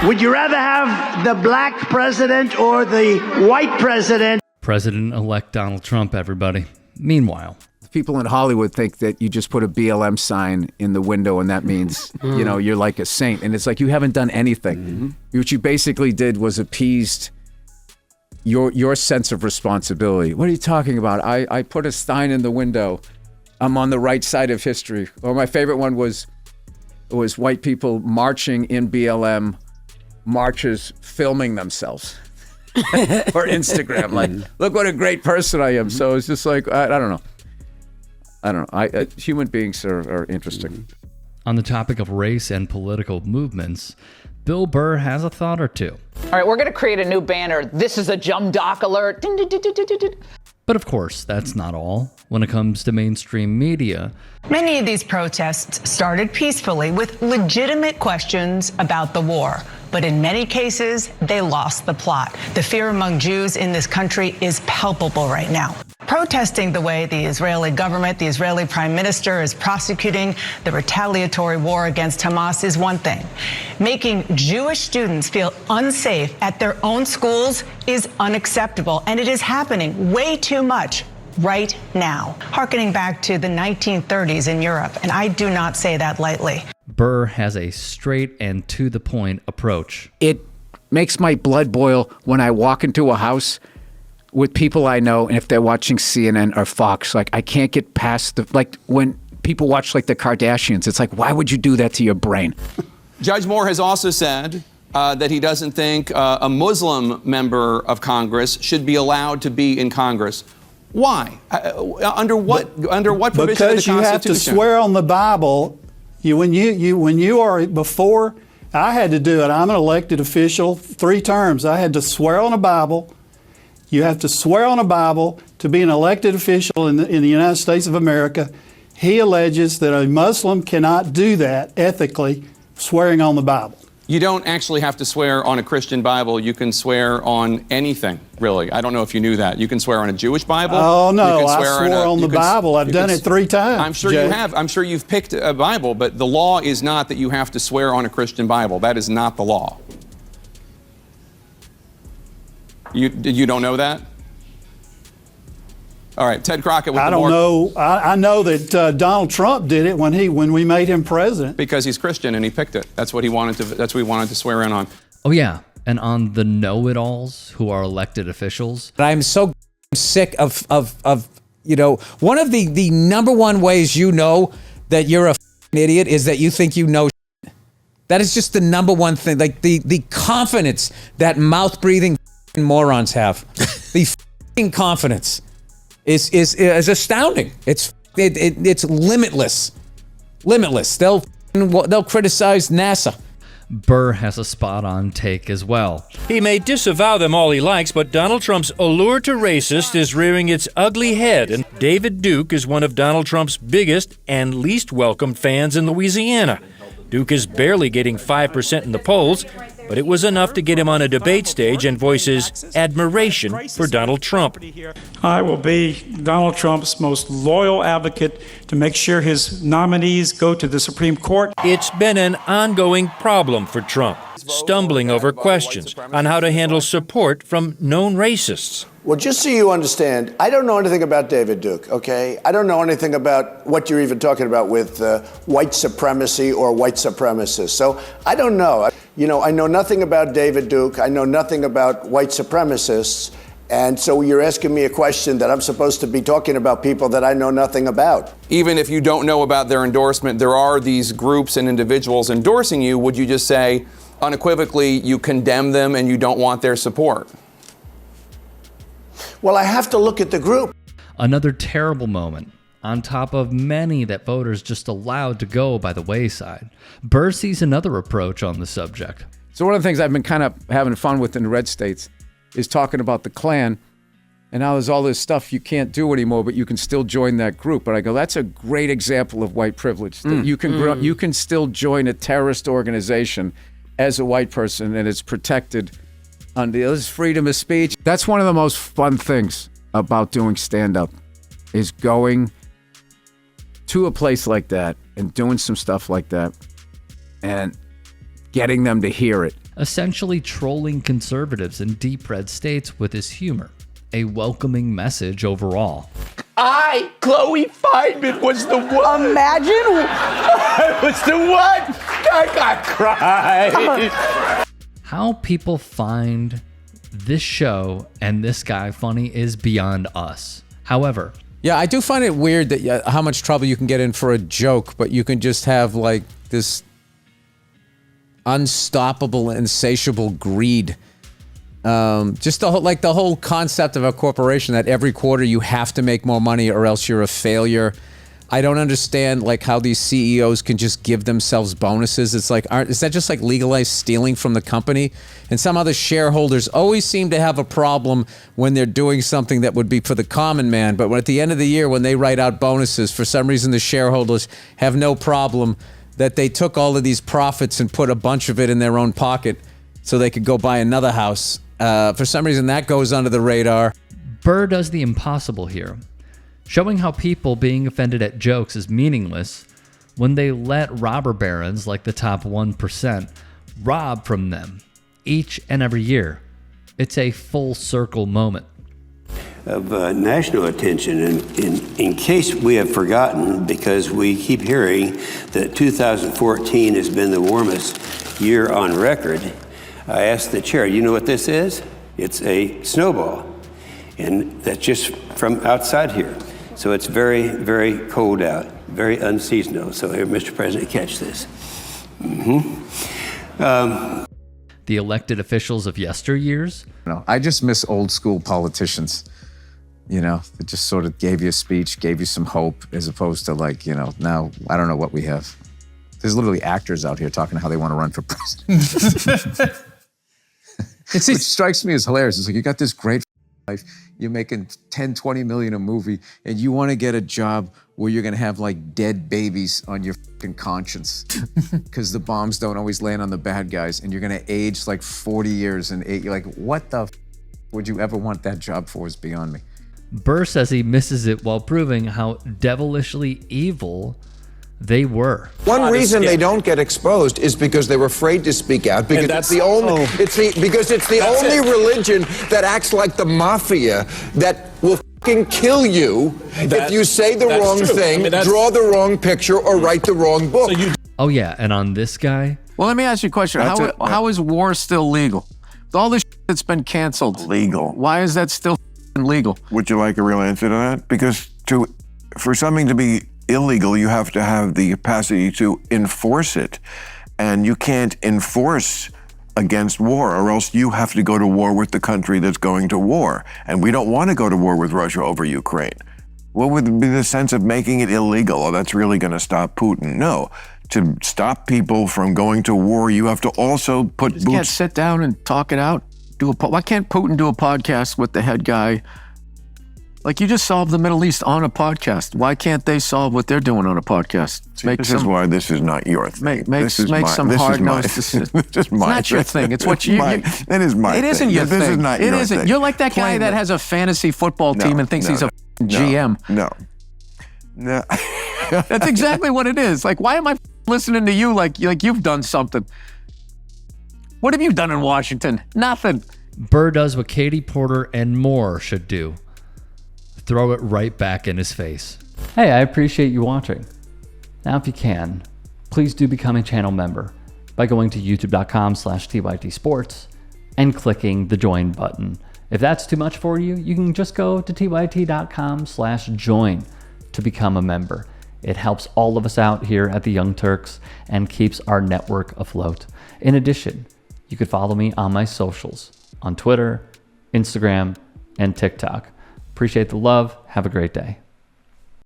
Would you rather have the black president or the white president? President-elect Donald Trump, everybody. Meanwhile, people in Hollywood think that you just put a BLM sign in the window and that means, you know, you're like a saint. And it's like, you haven't done anything. Mm-hmm. What you basically did was appeased your sense of responsibility. What are you talking about? I put a sign in the window. I'm on the right side of history. Or my favorite one was white people marching in BLM marches, filming themselves for Instagram. Like, look what a great person I am. So it's just like, I don't know. Human beings are interesting. On the topic of race and political movements, Bill Burr has a thought or two. All right, we're going to create a new banner. This is a Jum Doc alert. But of course, that's not all. When it comes to mainstream media, many of these protests started peacefully with legitimate questions about the war. But in many cases, they lost the plot. The fear among Jews in this country is palpable right now. Protesting the way the Israeli government, the Israeli prime minister is prosecuting the retaliatory war against Hamas is one thing. Making Jewish students feel unsafe at their own schools is unacceptable, and it is happening way too much right now, harkening back to the 1930s in Europe, and I do not say that lightly. Burr has a straight and to-the-point approach. It makes my blood boil when I walk into a house with people I know, and if they're watching CNN or Fox, like, I can't get past like, when people watch, like, the Kardashians, it's like, why would you do that to your brain? Judge Moore has also said that he doesn't think a Muslim member of Congress should be allowed to be in Congress. Why? Under what provision of the Constitution? Because you have to swear on the Bible. When you are before, I had to do it. I'm an elected official, 3 terms. I had to swear on a Bible. You have to swear on a Bible to be an elected official in the United States of America. He alleges that a Muslim cannot do that ethically, swearing on the Bible. You don't actually have to swear on a Christian Bible. You can swear on anything, really. I don't know if you knew that. You can swear on a Jewish Bible. Oh, no, I swore on the Bible. I've done it 3 times. I'm sure you have. I'm sure you've picked a Bible, but the law is not that you have to swear on a Christian Bible. That is not the law. You don't know that? All right, Ted Crockett. I don't know. I know that Donald Trump did it when we made him president. Because he's Christian and he picked it. That's what he wanted to. That's what he wanted to swear in on. Oh yeah, and on the know-it-alls who are elected officials. I'm so sick of you know, one of the number one ways you know that you're a idiot is that you think you know. That is just the number one thing. Like the confidence that mouth-breathing morons have. The confidence is astounding. It's limitless. They'll criticize NASA. Burr has a spot-on take as well. He may disavow them all he likes, but Donald Trump's allure to racist is rearing its ugly head, and David Duke is one of Donald Trump's biggest and least welcomed fans in Louisiana. Duke is barely getting 5% in the polls, but it was enough to get him on a debate stage and voice his admiration for Donald Trump. I will be Donald Trump's most loyal advocate to make sure his nominees go to the Supreme Court. It's been an ongoing problem for Trump, stumbling over questions on how to handle support from known racists. Well, just so you understand, I don't know anything about David Duke, okay? I don't know anything about what you're even talking about with white supremacy or white supremacists. So I don't know. You know, I know nothing about David Duke. I know nothing about white supremacists. And so you're asking me a question that I'm supposed to be talking about people that I know nothing about. Even if you don't know about their endorsement, there are these groups and individuals endorsing you. Would you just say unequivocally you condemn them and you don't want their support? Well, I have to look at the group. Another terrible moment, on top of many that voters just allowed to go by the wayside. Burr sees another approach on the subject. So one of the things I've been kind of having fun with in the red states is talking about the Klan and how there's all this stuff you can't do anymore, but you can still join that group. But I go, that's a great example of white privilege. That you can you can still join a terrorist organization as a white person, and it's protected under this freedom of speech. That's one of the most fun things about doing stand-up, is going to a place like that and doing some stuff like that and getting them to hear it essentially trolling conservatives in deep red states with his humor. A welcoming message overall. Chloe Feynman, was the one. Imagine. I was the one. I cried. How people find this show and this guy funny is beyond us. However, Yeah, I do find it weird that how much trouble you can get in for a joke, but you can just have like this unstoppable, insatiable greed. Just the whole concept of a corporation that every quarter you have to make more money or else you're a failure. I don't understand like how these CEOs can just give themselves bonuses. It's like, is that just like legalized stealing from the company? And some other shareholders always seem to have a problem when they're doing something that would be for the common man. But at the end of the year, when they write out bonuses, for some reason the shareholders have no problem that they took all of these profits and put a bunch of it in their own pocket so they could go buy another house. For some reason that goes under the radar. Burr does the impossible here, showing how people being offended at jokes is meaningless when they let robber barons like the top 1% rob from them each and every year. It's a full circle moment. Of national attention, and in case we have forgotten, because we keep hearing that 2014 has been the warmest year on record, I asked the chair, you know what this is? It's a snowball, and that's just from outside here. So it's very, very cold out, very unseasonal. So here, Mr. President, catch this. The elected officials of yesteryears. I just miss old school politicians. That just sort of gave you a speech, gave you some hope, as opposed to now I don't know what we have. There's literally actors out here talking how they want to run for president. Which strikes me as hilarious. It's like, you got this great life, you're making 10, 20 million a movie, and you want to get a job where you're going to have like dead babies on your fucking conscience because the bombs don't always land on the bad guys, and you're going to age like 40 years and you're like, what the would you ever want that job for is beyond me. Burr says he misses it while proving how devilishly evil they were. One reason they don't get exposed is because they're afraid to speak out, because it's the only religion that acts like the mafia that will fucking kill you if you say the wrong thing, draw the wrong picture, or write the wrong book. Oh yeah, and on this guy? Well, let me ask you a question. How is war still legal? All this that's been canceled. Legal. Why is that still legal? Would you like a real answer to that? Because for something to be illegal, you have to have the capacity to enforce it. And you can't enforce against war, or else you have to go to war with the country that's going to war. And we don't want to go to war with Russia over Ukraine. What would be the sense of making it illegal? Oh, that's really going to stop Putin. No. To stop people from going to war, you have to also put boots. You can't sit down and talk it out. Why can't Putin do a podcast with the head guy? Like, you just solved the Middle East on a podcast. Why can't they solve what they're doing on a podcast? This is why this is not your thing. Make some hard-nosed decisions. It's not your thing. It's what you... It is my thing. It isn't your thing. This is not your thing. You're like that guy that has a fantasy football team and thinks he's a GM. No. That's exactly what it is. Like, why am I listening to you like you've done something? What have you done in Washington? Nothing. Burr does what Katie Porter and more should do. Throw it right back in his face. Hey, I appreciate you watching. Now, if you can, please do become a channel member by going to youtube.com/TYTsports and clicking the join button. If that's too much for you, you can just go to tyt.com/join to become a member. It helps all of us out here at the Young Turks and keeps our network afloat. In addition, you could follow me on my socials on Twitter, Instagram, and TikTok. Appreciate the love. Have a great day.